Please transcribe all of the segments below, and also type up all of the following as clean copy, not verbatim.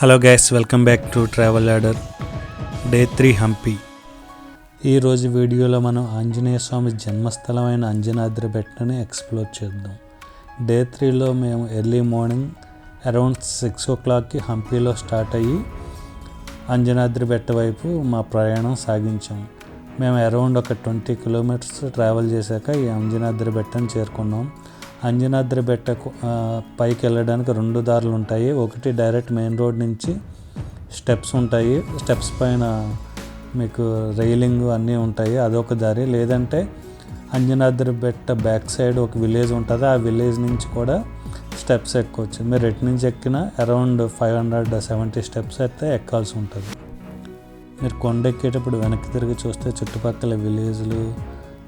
Hello guys, welcome back to travel order. Day 3 Hampi. ఈరోజు వీడియోలో మనం ఆంజనేయ స్వామి జన్మస్థలమైన అంజనాద్రి బెట్టని ఎక్స్ప్లోర్ చేద్దాం. డే 3లో మేము ఎర్లీ మార్నింగ్ అరౌండ్ 6 o'clockకి హంపీలో స్టార్ట్ అయ్యి అంజనాద్రి బెట్ట వైపు మా ప్రయాణం సాగించాం. మేము అరౌండ్ ఒక 20 kilometers ట్రావెల్ చేశాక ఈ అంజనాద్రి బెట్టని చేరుకున్నాం. అంజనాద్రి బెట్ట పైకి వెళ్ళడానికి 2 దారులు ఉంటాయి. ఒకటి డైరెక్ట్ మెయిన్ రోడ్ నుంచి స్టెప్స్ ఉంటాయి, స్టెప్స్ పైన మీకు రైలింగ్ అన్నీ ఉంటాయి, అదొక దారి. లేదంటే అంజనాద్రి బెట్ట బ్యాక్ సైడ్ ఒక విలేజ్ ఉంటుంది, ఆ విలేజ్ నుంచి కూడా స్టెప్స్ ఎక్కొచ్చు. మీరు ఎటు నుంచి ఎక్కినా అరౌండ్ 570 స్టెప్స్ అయితే ఎక్కాల్సి ఉంటుంది. మీరు కొండ ఎక్కేటప్పుడు వెనక్కి తిరిగి చూస్తే చుట్టుపక్కల విలేజ్లు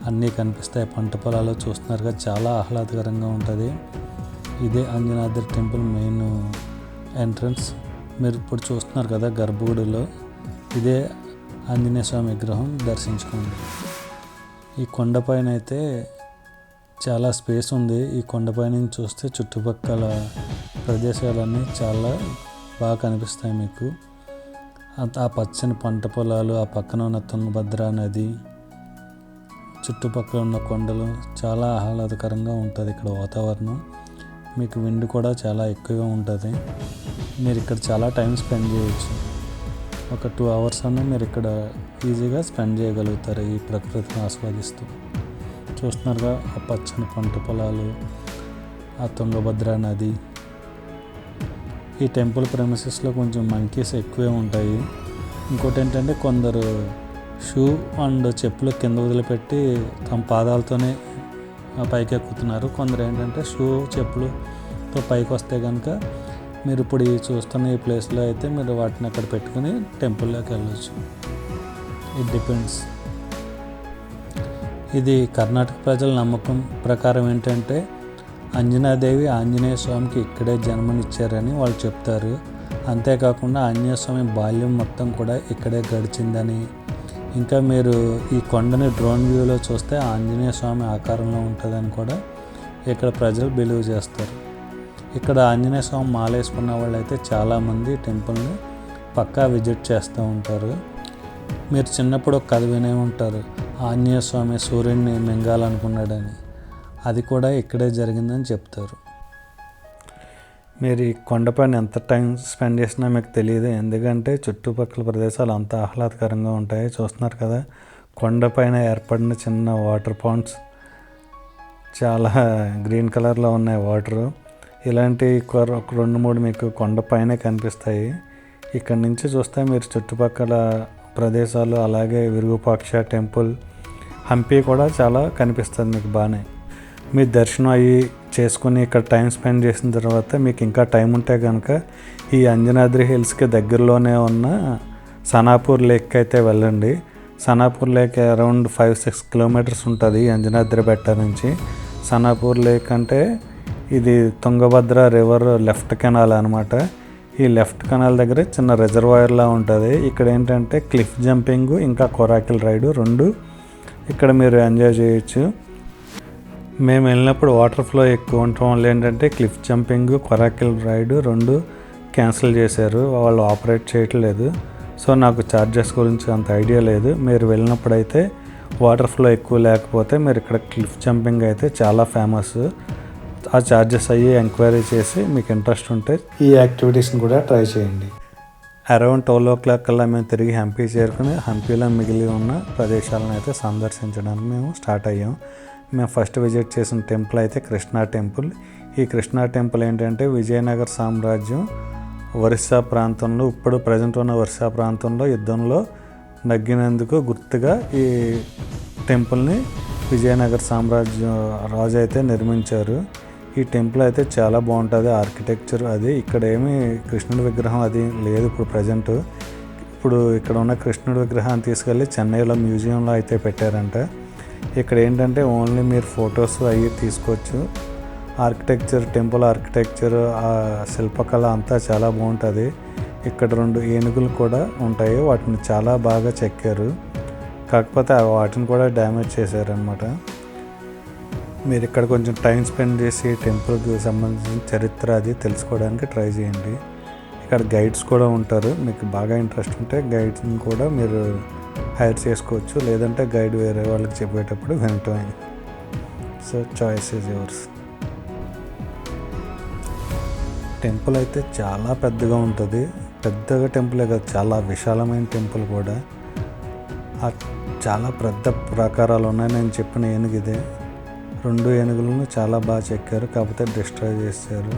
అన్నీ కనిపిస్తాయి. పంట పొలాలు చూస్తున్నారుగా, చాలా ఆహ్లాదకరంగా ఉంటుంది. ఇదే అంజనాద్రి టెంపుల్ మెయిన్ ఎంట్రన్స్. మీరు ఇప్పుడు చూస్తున్నారు కదా గర్భగుడిలో, ఇదే ఆంజనేయ స్వామి విగ్రహం. దర్శించుకోండి. ఈ కొండపైన అయితే చాలా స్పేస్ ఉంది. ఈ కొండపై నుంచి చూస్తే చుట్టుపక్కల ప్రదేశాలన్నీ చాలా బాగా కనిపిస్తాయి మీకు. ఆ పచ్చని పంట పొలాలు, ఆ పక్కన ఉన్న తుంగభద్ర నది, చుట్టుపక్కల ఉన్న కొండలు, చాలా ఆహ్లాదకరంగా ఉంటుంది ఇక్కడ వాతావరణం. మీకు విండ్ కూడా చాలా ఎక్కువగా ఉంటుంది. మీరు ఇక్కడ చాలా టైం స్పెండ్ చేయొచ్చు. ఒక 2 hours అన్నా మీరు ఇక్కడ ఈజీగా స్పెండ్ చేయగలుగుతారు ఈ ప్రకృతిని ఆస్వాదిస్తూ. చూస్తున్నారుగా ఆ పచ్చని పంట పొలాలు, ఆ తుంగభద్ర నది. ఈ టెంపుల్ ప్రెమిసెస్లో కొంచెం మంకీస్ ఎక్కువే ఉంటాయి. ఇంకోటి ఏంటంటే కొందరు షూ అండ్ చెప్పులు కింద వదిలిపెట్టి తమ పాదాలతోనే పైకి ఎక్కుతున్నారు. కొందరు ఏంటంటే షూ చెప్పులతో పైకి వస్తే కనుక మీరు ఇప్పుడు ఈ చూస్తున్న ఈ ప్లేస్లో అయితే మీరు వాటిని అక్కడ పెట్టుకుని టెంపుల్లోకి వెళ్ళొచ్చు. It depends. ఇది కర్ణాటక ప్రజల నమ్మకం ప్రకారం ఏంటంటే అంజనాదేవి ఆంజనేయ స్వామికి ఇక్కడే జన్మనిచ్చారని వాళ్ళు చెప్తారు. అంతేకాకుండా ఆంజనేయ స్వామి బాల్యం మొత్తం కూడా ఇక్కడే గడిచిందని, ఇంకా మీరు ఈ కొండని డ్రోన్ వ్యూలో చూస్తే ఆంజనేయ స్వామి ఆకారంలో ఉంటుందని కూడా ఇక్కడ ప్రజలు బిలీవ్ చేస్తారు. ఇక్కడ ఆంజనేయ స్వామి మాలేసుకున్న వాళ్ళు అయితే చాలామంది టెంపుల్ని పక్కా విజిట్ చేస్తూ ఉంటారు. మీరు చిన్నప్పుడు ఒక కథ వినే ఉంటారు, ఆంజనేయ స్వామి సూర్యుడిని మింగాలనుకున్నాడని. అది కూడా ఇక్కడే జరిగిందని చెప్తారు. మీరు ఈ కొండపైన ఎంత టైం స్పెండ్ చేసినా మీకు తెలియదు, ఎందుకంటే చుట్టుపక్కల ప్రదేశాలు అంత ఆహ్లాదకరంగా ఉంటాయి. చూస్తున్నారు కదా, కొండపైన ఏర్పడిన చిన్న వాటర్ పాండ్స్, చాలా గ్రీన్ కలర్లో ఉన్నాయి వాటరు. ఇలాంటి 2-3 మీకు కొండపైనే కనిపిస్తాయి. ఇక్కడ నుంచి చూస్తే మీరు చుట్టుపక్కల ప్రదేశాలు, అలాగే విరూపాక్ష టెంపుల్, హంపి కూడా చాలా కనిపిస్తుంది మీకు బాగానే. మీ దర్శనం అయ్యి చేసుకుని ఇక్కడ టైం స్పెండ్ చేసిన తర్వాత మీకు ఇంకా టైం ఉంటే కనుక ఈ అంజనాద్రి హిల్స్కి దగ్గరలోనే ఉన్న సనాపూర్ లేక్ అయితే వెళ్ళండి. సనాపూర్ లేక్ అరౌండ్ 5-6 kilometers ఉంటుంది అంజనాద్రి బెట్ట నుంచి. సనాపూర్ లేక్ అంటే ఇది తుంగభద్ర రివర్ లెఫ్ట్ కెనాల్ అనమాట. ఈ లెఫ్ట్ కెనాల్ దగ్గర చిన్న రిజర్వాయర్లా ఉంటుంది. ఇక్కడ ఏంటంటే క్లిఫ్ జంపింగ్ ఇంకా కొరాకిల్ రైడు 2 ఇక్కడ మీరు ఎంజాయ్ చేయొచ్చు. మేము వెళ్ళినప్పుడు వాటర్ ఫ్లో ఎక్కువ ఉండటం వల్ల ఏంటంటే cliff jumping, coracle ride 2 cancel చేశారు, వాళ్ళు ఆపరేట్ చేయట్లేదు. సో నాకు ఛార్జెస్ గురించి అంత ఐడియా లేదు. మీరు వెళ్ళినప్పుడు అయితే వాటర్ ఫ్లో ఎక్కువ లేకపోతే మీరు ఇక్కడ క్లిఫ్ జంపింగ్ అయితే చాలా ఫేమస్. ఆ ఛార్జెస్ అయ్యి ఎంక్వైరీ చేసి మీకు ఇంట్రెస్ట్ ఉంటే ఈ యాక్టివిటీస్ని కూడా ట్రై చేయండి. అరౌండ్ 12 o'clock కల్లా మేము తిరిగి హంపి చేరుకుని హంపీలో మిగిలి ఉన్న ప్రదేశాలను అయితే సందర్శించడానికి మేము స్టార్ట్ అయ్యాం. మేము ఫస్ట్ విజిట్ చేసిన టెంపుల్ అయితే కృష్ణా టెంపుల్. ఈ కృష్ణా టెంపుల్ ఏంటంటే విజయనగర సామ్రాజ్యం ఒరిస్సా ప్రాంతంలో, ఇప్పుడు ప్రజెంట్ ఉన్న ఒరిస్సా ప్రాంతంలో యుద్ధంలో నగ్గినందుకు గుర్తుగా ఈ టెంపుల్ని విజయనగర సామ్రాజ్యం రాజు అయితే నిర్మించారు. ఈ టెంపుల్ అయితే చాలా బాగుంటుంది ఆర్కిటెక్చర్. అది ఇక్కడ ఏమీ కృష్ణుడి విగ్రహం అది లేదు ఇప్పుడు ప్రజెంట్. ఇప్పుడు ఇక్కడ ఉన్న కృష్ణుడి విగ్రహాన్ని తీసుకెళ్ళి చెన్నైలో మ్యూజియంలో అయితే పెట్టారంట. ఇక్కడ ఏంటంటే ఓన్లీ మీరు ఫొటోస్ అవి తీసుకోవచ్చు. ఆర్కిటెక్చర్, టెంపుల్ ఆర్కిటెక్చర్, ఆ శిల్పకళ అంతా చాలా బాగుంటుంది. ఇక్కడ 2 ఏనుగులు కూడా ఉంటాయి, వాటిని చాలా బాగా చెక్కారు. కాకపోతే వాటిని కూడా డ్యామేజ్ చేశారనమాట. మీరు ఇక్కడ కొంచెం టైం స్పెండ్ చేసి టెంపుల్కి సంబంధించిన చరిత్ర అది తెలుసుకోవడానికి ట్రై చేయండి. ఇక ఇక్కడ గైడ్స్ కూడా ఉంటారు. మీకు బాగా ఇంట్రెస్ట్ ఉంటే గైడ్స్ని కూడా మీరు హైర్ చేసుకోవచ్చు, లేదంటే గైడ్ వేరే వాళ్ళకి చెప్పేటప్పుడు వినటమే. So choice is yours. Temple అయితే చాలా పెద్దగా ఉంటుంది. పెద్దగా టెంపులే కాదు, చాలా విశాలమైన టెంపుల్ కూడా. చాలా పెద్ద ప్రాకారాలు ఉన్నాయి. నేను చెప్పిన ఏనుగు ఇదే. 2 ఏనుగులను చాలా బాగా చెక్కారు, కాకపోతే డిస్ట్రాయ్ చేశారు.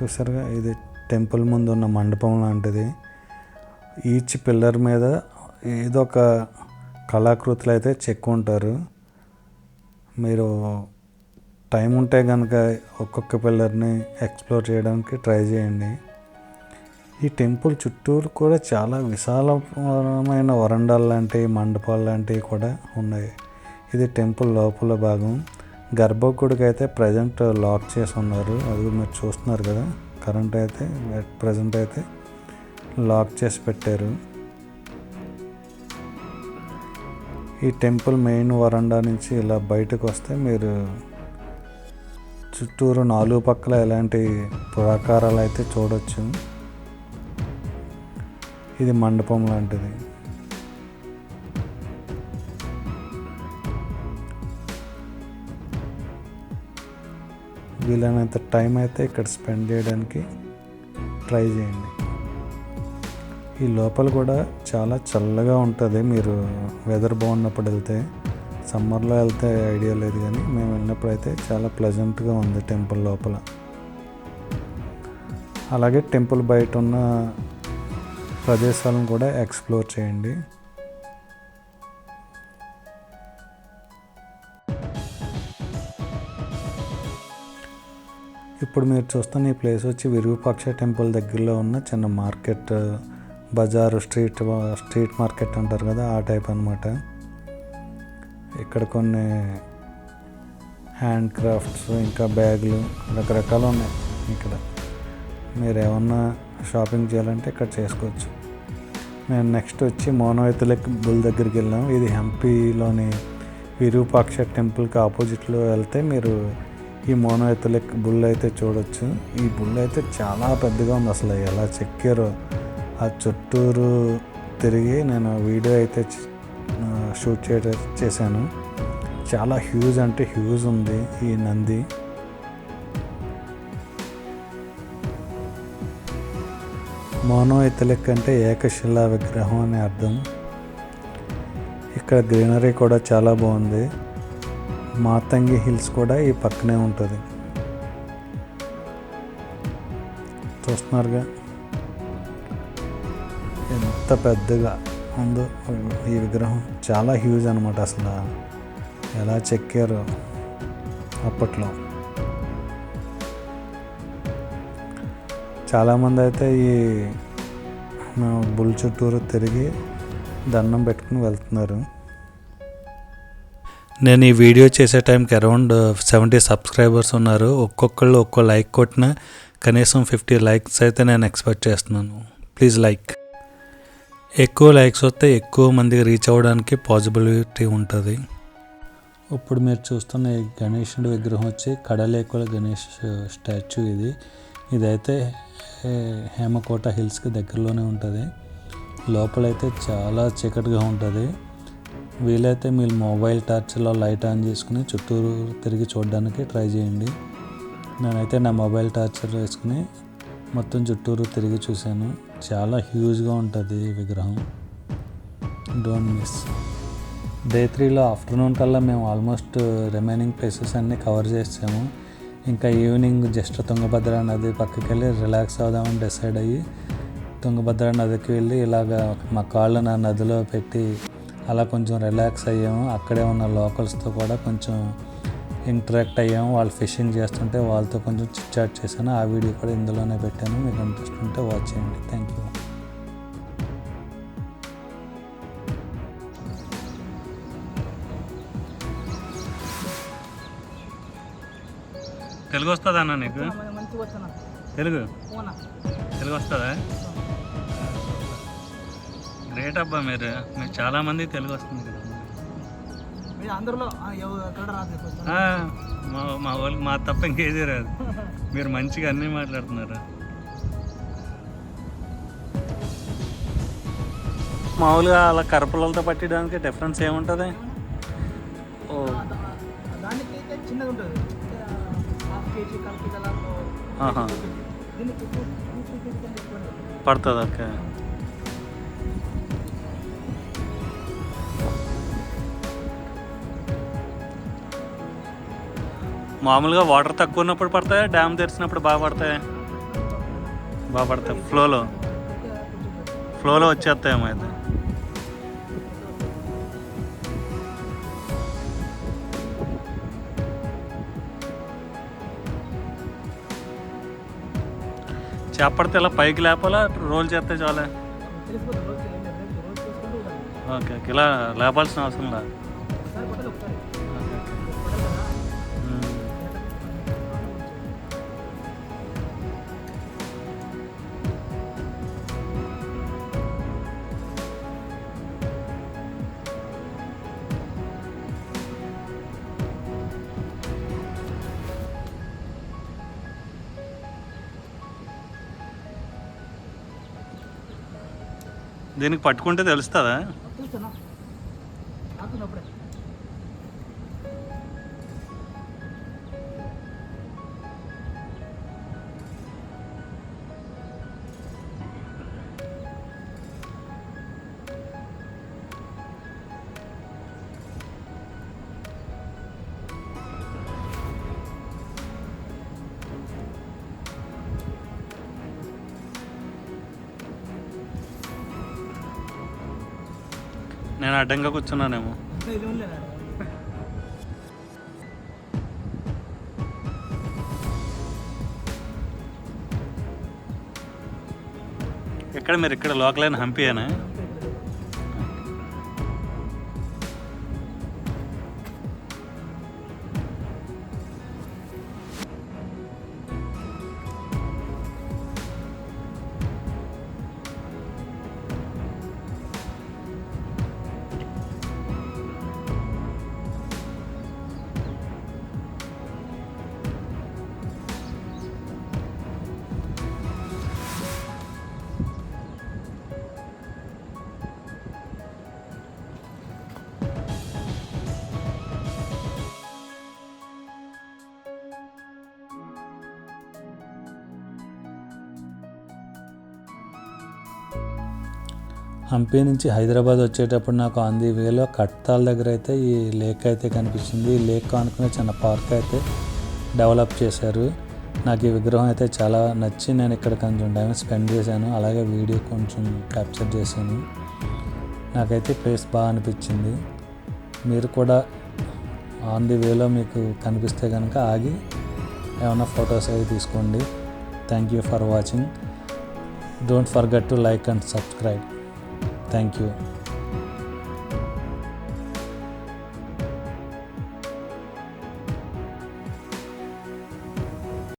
చూసారుగా, ఇది టెంపుల్ ముందు ఉన్న మండపం లాంటిది. ఈచ్ పిల్లర్ మీద ఏదో ఒక కళాకృతులు అయితే చెక్కుంటారు. మీరు టైం ఉంటే కనుక ఒక్కొక్క పిల్లర్ని ఎక్స్ప్లోర్ చేయడానికి ట్రై చేయండి. ఈ టెంపుల్ చుట్టూరు కూడా చాలా విశాలమైన వరండాలు లాంటివి, మండపాలు లాంటివి కూడా ఉన్నాయి. ఇది టెంపుల్ లోపల భాగం. గర్భగుడికి అయితే ప్రజెంట్ లాక్ చేసి ఉన్నారు. అది మీరు చూస్తున్నారు కదా, కరెంట్ అయితే ప్రజెంట్ అయితే లాక్ చేసి పెట్టారు. ఈ టెంపుల్ మెయిన్ వరండా నుంచి ఇలా బయటకు వస్తే మీరు చుట్టూరు 4 పక్కల ఎలాంటి ప్రాకారాలు అయితే చూడొచ్చు. ఇది మండపం లాంటిది. వీలైనంత టైం అయితే ఇక్కడ స్పెండ్ చేయడానికి ట్రై చేయండి. ఈ లోపల కూడా చాలా చల్లగా ఉంటుంది. మీరు వెదర్ బాగున్నప్పుడు వెళ్తే, సమ్మర్లో వెళ్తే ఐడియా లేదు, కానీ మేము వెళ్ళినప్పుడు అయితే చాలా ప్లెజెంట్గా ఉంది టెంపుల్ లోపల. అలాగే టెంపుల్ బయట ఉన్న ప్రదేశాలను కూడా ఎక్స్ప్లోర్ చేయండి. ఇప్పుడు మీరు చూస్తున్న ఈ ప్లేస్ వచ్చి విరూపాక్ష టెంపుల్ దగ్గరలో ఉన్న చిన్న మార్కెట్, బజారు, స్ట్రీట్ మార్కెట్ అంటారు కదా, ఆ టైప్ అనమాట. ఇక్కడ కొన్ని హ్యాండ్ క్రాఫ్ట్స్, ఇంకా బ్యాగులు రకరకాలు ఉన్నాయి. ఇక్కడ మీరు ఏమన్నా షాపింగ్ చేయాలంటే ఇక్కడ చేసుకోవచ్చు. మేము నెక్స్ట్ వచ్చి మోనోఎథలిక్ బుల్ దగ్గరికి వెళ్ళాం. ఇది హంపీలోని విరూపాక్ష టెంపుల్కి ఆపోజిట్లో వెళ్తే మీరు ఈ మోనోఎథలిక్ బుల్ అయితే చూడొచ్చు. ఈ బుల్ అయితే చాలా పెద్దగా ఉంది. అసలు ఎలా చెక్కారో, ఆ చుట్టూరు తిరిగి నేను వీడియో అయితే షూట్ చేశాను. చాలా హ్యూజ్ అంటే హ్యూజ్ ఉంది ఈ నంది. మోనోఎథలిక్ అంటే ఏకశిలా విగ్రహం అని అర్థం. ఇక్కడ గ్రీనరీ కూడా చాలా బాగుంది. మాతంగి హిల్స్ కూడా ఈ పక్కనే ఉంటుంది. చూస్తున్నారుగా ఎంత పెద్దగా ఉందో ఈ విగ్రహం. చాలా హ్యూజ్ అనమాట. అసలు ఎలా చెక్కారో అప్పట్లో. చాలామంది అయితే ఈ బుల్ చుట్టూరు తిరిగి దండం పెట్టుకుని వెళ్తున్నారు. నేను ఈ వీడియో చేసే టైంకి అరౌండ్ 70 సబ్స్క్రైబర్స్ ఉన్నారు. ఒక్కొక్కళ్ళు ఒక్కో లైక్ కొట్టినా కనీసం 50 లైక్స్ అయితే నేను ఎక్స్పెక్ట్ చేస్తున్నాను. Please like. ఎక్కువ లైక్స్ వస్తే ఎక్కువ మందికి రీచ్ అవ్వడానికి పాసిబిలిటీ ఉంటుంది. ఇప్పుడు మీరు చూస్తున్న ఈ గణేశుడి విగ్రహం వచ్చి కడలేకుల గణేష్ స్టాచ్యూ. ఇదైతే హేమకోట హిల్స్కి దగ్గరలోనే ఉంటుంది. లోపలైతే చాలా చీకటిగా ఉంటుంది. వీలైతే మీరు మొబైల్ టార్చ్లో లైట్ ఆన్ చేసుకుని చుట్టూరు తిరిగి చూడడానికి ట్రై చేయండి. నేనైతే నా మొబైల్ టార్చర్ వేసుకుని మొత్తం చుట్టూరు తిరిగి చూశాను. చాలా హ్యూజ్గా ఉంటుంది ఈ విగ్రహం. Don't miss. డే 3లో ఆఫ్టర్నూన్ కల్లా మేము ఆల్మోస్ట్ రిమైనింగ్ ప్లేసెస్ అన్నీ కవర్ చేసాము. ఇంకా ఈవినింగ్ జస్ట్ తుంగభద్ర నది పక్కకి వెళ్ళి రిలాక్స్ అవుదామని డిసైడ్ అయ్యి తుంగభద్ర నదికి వెళ్ళి ఇలాగా మా కాళ్ళు నా నదిలో పెట్టి అలా కొంచెం రిలాక్స్ అయ్యాము. అక్కడే ఉన్న లోకల్స్తో కూడా కొంచెం ఇంటరాక్ట్ అయ్యాము. వాళ్ళు ఫిషింగ్ చేస్తుంటే వాళ్ళతో కొంచెం చిట్ చాట్ చేశాను. ఆ వీడియో కూడా ఇందులోనే పెట్టాను. మీకు ఇంట్రెస్ట్ ఉంటే వాచ్ చేయండి. Thank you. తెలుగు వస్తుందా అన్న నీకు? తెలుగు వస్తుందా? గ్రేట్ అబ్బా. మీరు చాలామంది తెలుగు వస్తుంది కదా. మా వాళ్ళకి మా తప్ప ఇంకేది రాదు. మీరు మంచిగా అన్నీ మాట్లాడుతున్నారు. మామూలుగా అలా కరపలతో పట్టడానికి డిఫరెన్స్ ఏముంటుంది? ఓ పడుతుంది. ఓకే. మామూలుగా వాటర్ తక్కువ ఉన్నప్పుడు పడతాయా, డ్యామ్ తెరిచినప్పుడు బాగా పడతాయి? బాగా పడతాయి. ఫ్లోలో వచ్చేస్తాయేమో అయితే. చేపడితే ఇలా పైకి లేపాలా, రోల్ చేస్తే చాలా? ఓకే ఓకే, ఇలా లేపాల్సిన అవసరం లేదు. దీనికి పట్టుకుంటే తెలుస్తుందా? నేను అడ్డంగా కూర్చున్నానేమో. ఎక్కడ మీరు? ఇక్కడ లోకలైన హంపీయేనా? హంపీ నుంచి హైదరాబాద్ వచ్చేటప్పుడు నాకు ఆన్ ది వేలో కట్తాల దగ్గర అయితే ఈ లేక్ అయితే కనిపించింది. ఈ లేక్ అనుకునే చిన్న పార్క్ అయితే డెవలప్ చేశారు. నాకు ఈ విగ్రహం అయితే చాలా నచ్చి నేను ఇక్కడ కొంచెం టైం స్పెండ్ చేశాను. అలాగే వీడియో కొంచెం క్యాప్చర్ చేశాను. నాకైతే ప్లేస్ బాగా అనిపించింది. మీరు కూడా ఆన్ ది వేలో మీకు కనిపిస్తే కనుక ఆగి ఏమైనా ఫొటోస్ అవి తీసుకోండి. Thank you for watching. Don't forget to like and subscribe. Thank you.